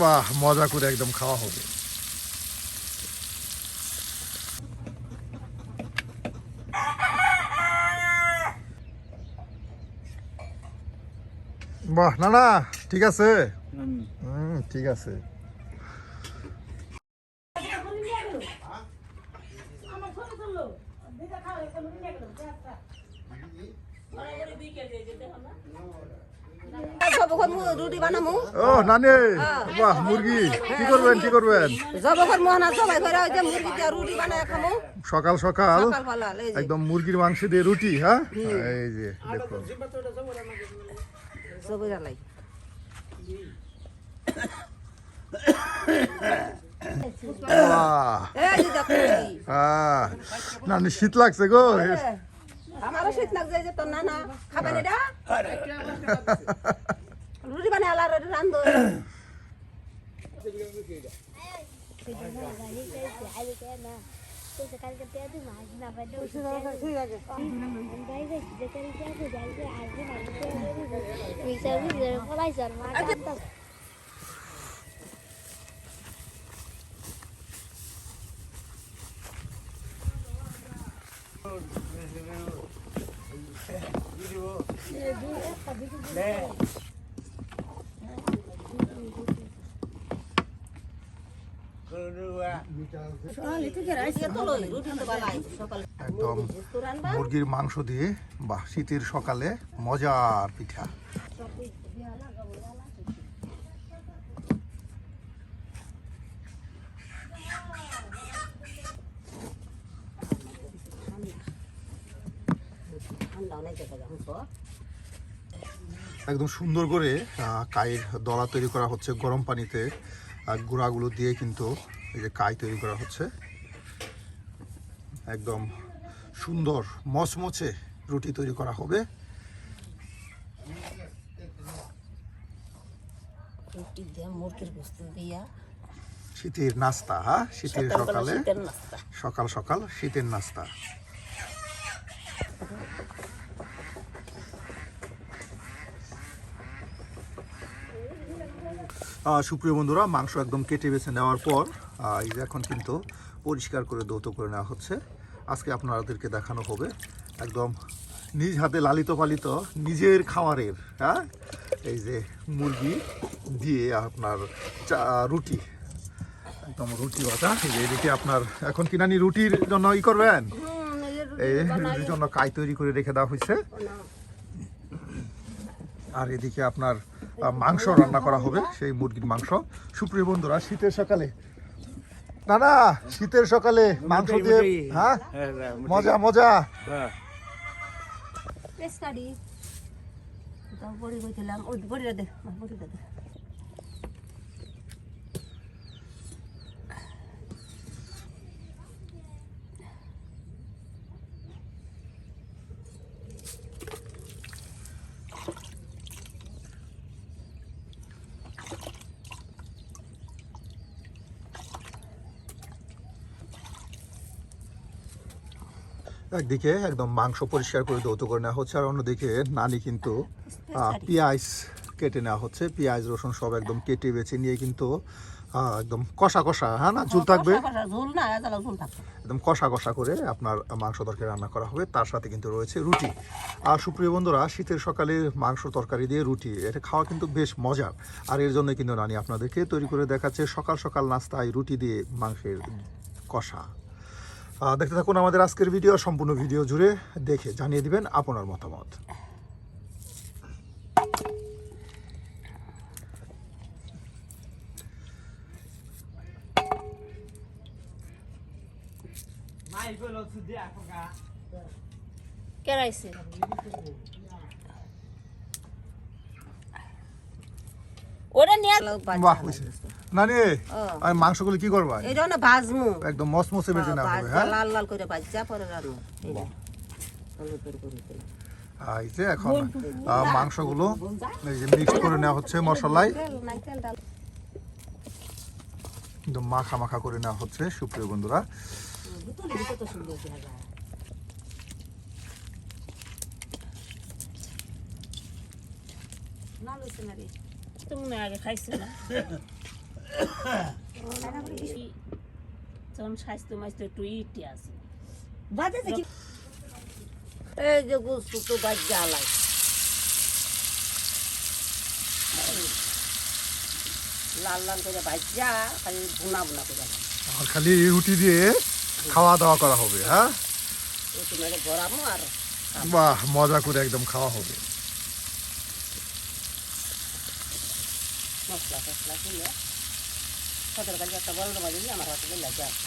বাহ, মজা করে একদম খাওয়া হবে। বাহ, না না, ঠিক আছে, ঠিক আছে। ও নানি, বাহ, মুরগি কি করবেন, কি করবেন? সকাল সকাল একদম মুরগির মাংস দিয়ে রুটি। হ্যাঁ, এই যে দেখুন, নানি শীত লাগছে গো। আমারও শীত লাগছে যে তোর নানা খাবেন এটা রুটি বানায় আলার রান্ধো একদম মুরগির মাংস দিয়ে, বাহ, শীতের সকালে মজার পিঠা। একদম সুন্দর করে কাইয়ের দলা তৈরি করা হচ্ছে গরম পানিতে, গুঁড়াগুলো দিয়ে কিন্তু এই যে কাই তৈরি করা হচ্ছে। একদম সুন্দর মচমচে রুটি তৈরি করা হবে। শীতের নাস্তা, হ্যাঁ, শীতের সকালে, সকাল সকাল শীতের নাস্তা। সুপ্রিয় বন্ধুরা, মাংস একদম কেটে বেছে নেওয়ার পর এই যে এখন কিন্তু পরিষ্কার করে ধৌত করে নেওয়া হচ্ছে। আজকে আপনাদেরকে দেখানো হবে একদম নিজ হাতে লালিত পালিত নিজের খামারের, হ্যাঁ, এই যে মুরগি দিয়ে আপনার রুটি, একদম রুটি ভাজা। এদিকে আপনার এখন কি নানি রুটির জন্য ই করবেন, এই রুটির জন্য কাই তৈরি করে রেখে দেওয়া হয়েছে। আর এদিকে আপনার মাংস রান্না করা হবে, সেই মুরগির মাংস। সুপ্রিয় বন্ধুরা, শীতের সকালে, না না, শীতের সকালে মাংস দিয়ে, হ্যাঁ, মজা মজা। একদিকে একদম মাংস পরিষ্কার করে ধৌত করে নেওয়া হচ্ছে, আর অন্যদিকে নানি কিন্তু পেঁয়াজ কেটে নেওয়া হচ্ছে। পেঁয়াজ রসুন সব একদম কেটে বেছে নিয়ে কিন্তু একদম কষা কষা, হ্যাঁ না, ঝুল থাকবে, একদম কষা কষা করে আপনার মাংস তরকারি রান্না করা হবে। তার সাথে কিন্তু রয়েছে রুটি। আর সুপ্রিয় বন্ধুরা, শীতের সকালে মাংস তরকারি দিয়ে রুটি, এটা খাওয়া কিন্তু বেশ মজার। আর এর জন্য কিন্তু নানি আপনাদেরকে তৈরি করে দেখাচ্ছে সকাল সকাল নাস্তায় রুটি দিয়ে মাংসের কষা। দেখতে থাকুন আমাদের আজকের ভিডিও, সম্পূর্ণ ভিডিও জুড়ে দেখে জানিয়ে দিবেন আপনার মতামত। নানি, আমি মাংসগুলো কি করবা? এটা না ভাজমু, একদম মচমচে ভেজে নেওয়া হবে, হ্যাঁ, লাল লাল করে ভাজা পরে রান্না। এই যে এখন মাংসগুলো এই যে মিক্স করে নেওয়া হচ্ছে মশলায়, একদম মাখা মাখা করে নেওয়া হচ্ছে। সুপ্রিয় বন্ধুরা, তো মনে হয় আগে খাইছে না যখন স্বাস্থ্য মাইস্ত একটু ইটি আছে বাজে দেখি এই যে গুস্তু তো বাজ্যা আলাই লাল লাল করে বাজ্যা খালি ভুনা ভুনা করে আর খালি রুটি দিয়ে খাওয়া দাওয়া করা হবে, হ্যাঁ? একটু মেরে গরমও আর বাহ, মজা করে একদম খাওয়া হবে। মশলা টসলা কিনে সতেরো কাছে একটা বড় বাজি দিয়ে আমার হাতে লাগে আছে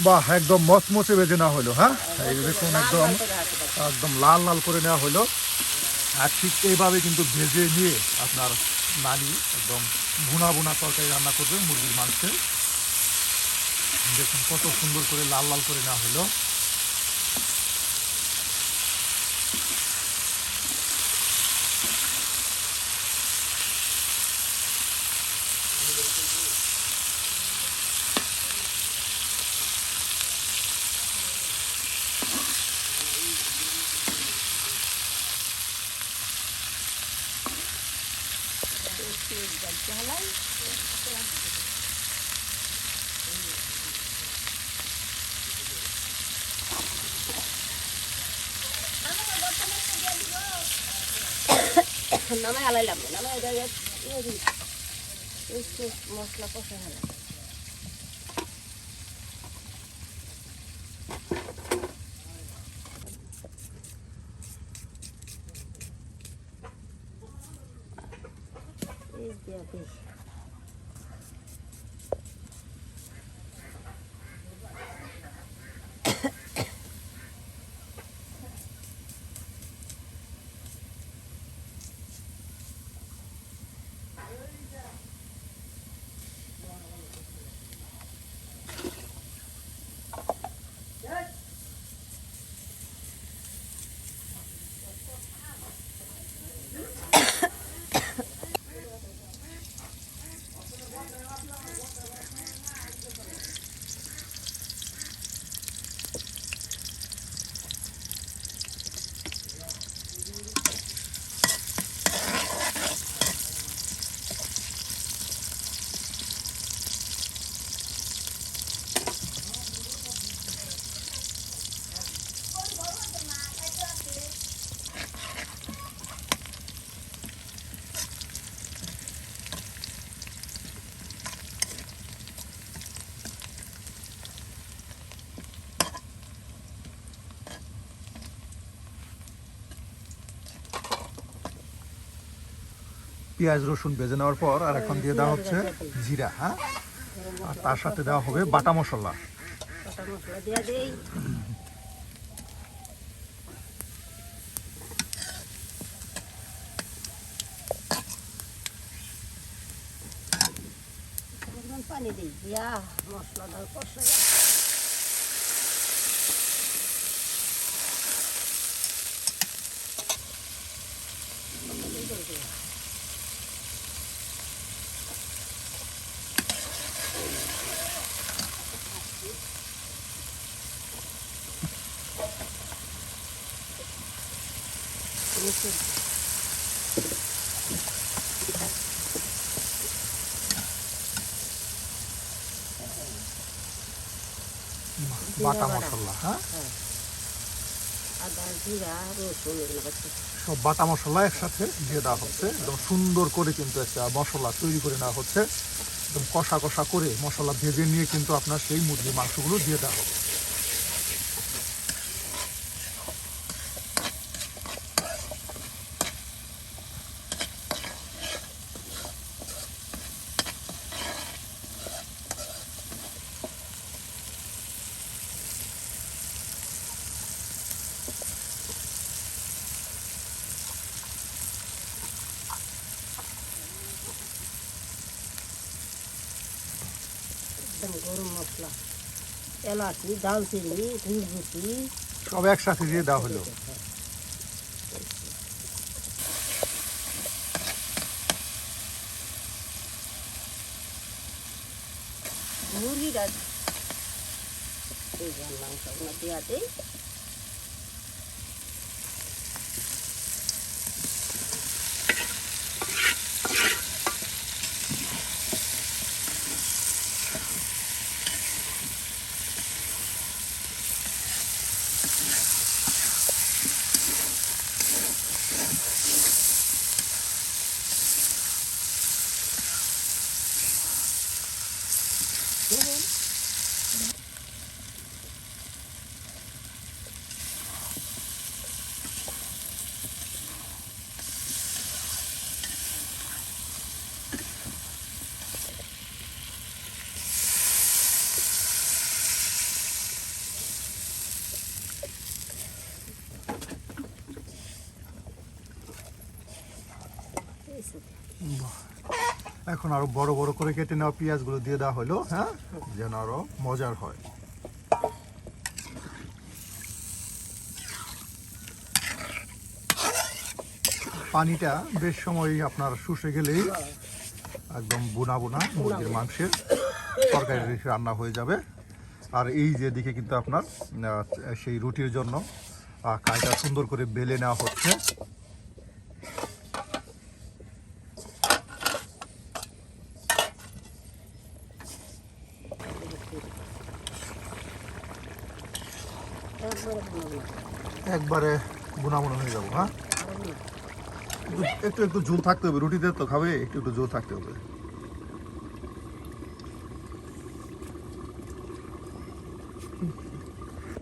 বাহ, একদম মচমচে ভেজে নেওয়া হলো, হ্যাঁ? এই যে দেখুন একদম একদম লাল লাল করে নেওয়া হলো। আর ঠিক এইভাবে কিন্তু ভেজে নিয়ে আপনার নানি একদম ভুনা ভুনা তরকারি রান্না করবে মুরগির মাংসের। দেখুন কত সুন্দর করে লাল লাল করে নেওয়া হলো। নামাই আলাইলাম নামাই মশলা কষা হলাম পেঁয়াজ রসুন ভেজে নেওয়ার পর আর এখন দিয়ে দেওয়া হচ্ছে জিরা, হ্যাঁ? আর তার সাথে দেওয়া হবে বাটা মশলা। বাটা মশলা দিয়ে দেই পানি দিই দিয়া মশলাটা কষা বাটা মশলা, হ্যাঁ আদা জিরা রসুন এগুলো বাটতে সব বাটা মশলা একসাথে দিয়ে দেওয়া হচ্ছে। একদম সুন্দর করে কিন্তু একটা মশলা তৈরি করে নেওয়া হচ্ছে। একদম কষা কষা করে মশলা ভেজে নিয়ে কিন্তু আপনার সেই মুরগির মাংসগুলো দিয়ে দেওয়া হবে। একদম গরম মশলা এলাচি দালচিনি গুজরাটি সব একসাথে দিয়ে দেওয়া হলো। মুরগিটা এই যে মাংসগুলো দেওয়া দেয় এখন আরো বড় বড় করে কেটে নেওয়া পেঁয়াজগুলো দিয়ে দেওয়া হলো, হ্যাঁ, যেন আরো মজার হয়। পানিটা বেশ সময় আপনার শুষে গেলেই একদম বোনা বোনা মুরগির মাংসের তরকারি রান্না হয়ে যাবে। আর এই যে দিকে কিন্তু আপনার সেই রুটির জন্য কাইটা সুন্দর করে বেলে নেওয়া হচ্ছে। একবারে বোনা বোনা হয়ে যাবো, হ্যাঁ, একটু একটু ঝোল থাকতে হবে, রুটিতে তো খাবে, একটু একটু ঝোল থাকতে হবে।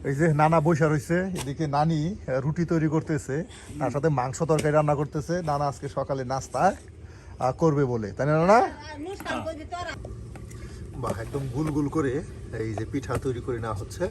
এই যে নানা বৈশা রয়েছে, এদিকে নানি রুটি তৈরি করতেছে, তার সাথে মাংস তরকারি রান্না করতেছে। নানা আজকে সকালে নাস্তা করবে বলে, তাই না নানা? বাহ, একদম গুল গুল করে এই যে পিঠা তৈরি করে নেওয়া হচ্ছে।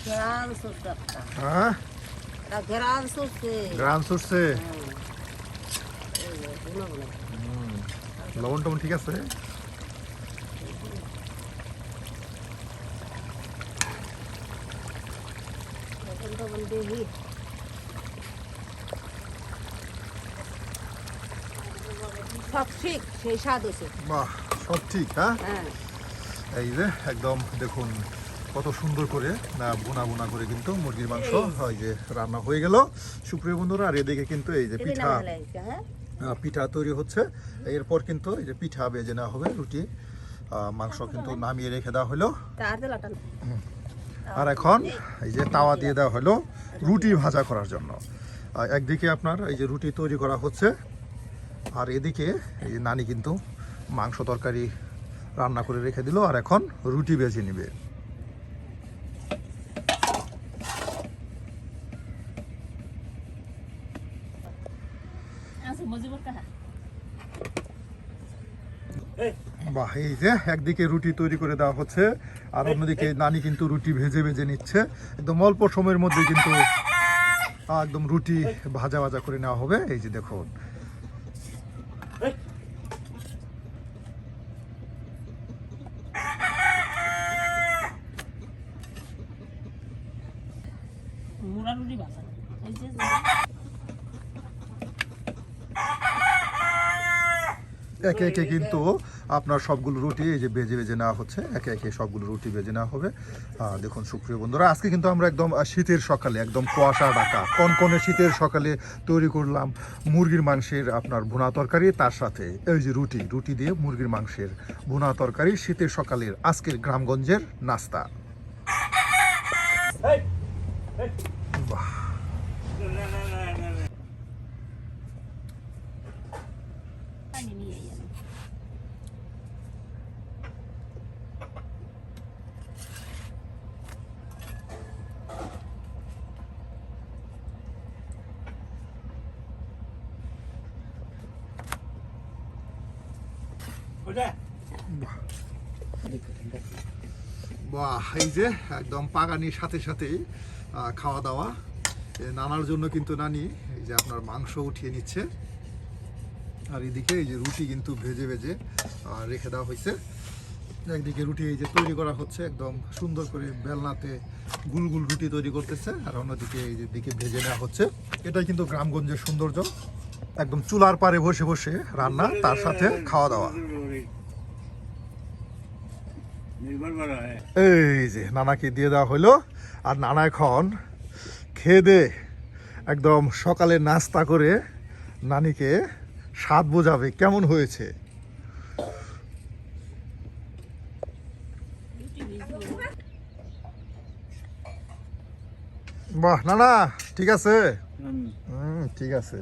গ্রাম সরষে একটা হ্যাঁ, গ্রাম সরষে গ্রাম সরষে, এই যে বোনা বোনা লবণ টবণ ঠিক আছে। এখন তো বলতে হি সব ঠিক সেই স্বাদ হয়েছে। বাহ, সব ঠিক, হ্যাঁ। হ্যাঁ এই যে একদম দেখুন কত সুন্দর করে বোনা বোনা করে কিন্তু মুরগির মাংস হয় যে রান্না হয়ে গেল সুপ্রিয় বন্ধুরা। আর এদিকে কিন্তু এই যে পিঠা পিঠা তৈরি হচ্ছে। এরপর কিন্তু এই যে পিঠা বেজে নেওয়া হবে, রুটি মাংস কিন্তু নামিয়ে রেখে দেওয়া হলো। আর এখন এই যে তাওয়া দিয়ে দেওয়া হলো রুটি ভাজা করার জন্য। একদিকে আপনার এই যে রুটি তৈরি করা হচ্ছে, আর এদিকে এই যে নানি কিন্তু মাংস তরকারি রান্না করে রেখে দিল, আর এখন রুটি বেজে নিবে। বাহ, এই যে একদিকে রুটি তৈরি করে দেওয়া হচ্ছে আর অন্যদিকে নানি কিন্তু রুটি ভেজে ভেজে নিচ্ছে। একদম অল্প সময়ের মধ্যে কিন্তু একদম রুটি ভাজা ভাজা করে নেওয়া হবে। এই যে দেখুন, মুড়া রুটি বানানো এই যে একে একে কিন্তু আপনার সবগুলো রুটি এই যে ভেজে ভেজে নেওয়া হচ্ছে, একে একে সবগুলো রুটি ভেজে নেওয়া হবে। দেখুন সুপ্রিয় বন্ধুরা, আজকে কিন্তু আমরা একদম শীতের সকালে, একদম কুয়াশা ঢাকা কনকনে শীতের সকালে তৈরি করলাম মুরগির মাংসের আপনার ভুনা তরকারি, তার সাথে এই যে রুটি দিয়ে মুরগির মাংসের ভুনা তরকারি, শীতের সকালের আজকের গ্রামগঞ্জের নাস্তা। বাহ, পানি নিয়ে যাবে বাহ, এই যে একদম পাগানির সাথে সাথে খাওয়া দাওয়া। নানার জন্য কিন্তু নানি এই যে আপনার মাংস উঠিয়ে নিচ্ছে আর এদিকে এই যে রুটি কিন্তু ভেজে ভেজে রেখে দেওয়া হয়েছে। একদিকে রুটি এই যে তৈরি করা হচ্ছে, একদম সুন্দর করে বেলনাতে গুল গুল রুটি তৈরি করতেছে আর অন্যদিকে এই যে দিকে ভেজে নেওয়া হচ্ছে। এটাই কিন্তু গ্রামগঞ্জের সৌন্দর্য, একদম চুলার পারে বসে বসে রান্না, তার সাথে খাওয়া দাওয়া। এই যে নানাকে দিয়ে দেওয়া হলো আর নানা এখন খেয়ে দে একদম সকালে নাস্তা করে নানিকে স্বাদ বোঝাবে কেমন হয়েছে। বাহ নানা, ঠিক আছে, ঠিক আছে।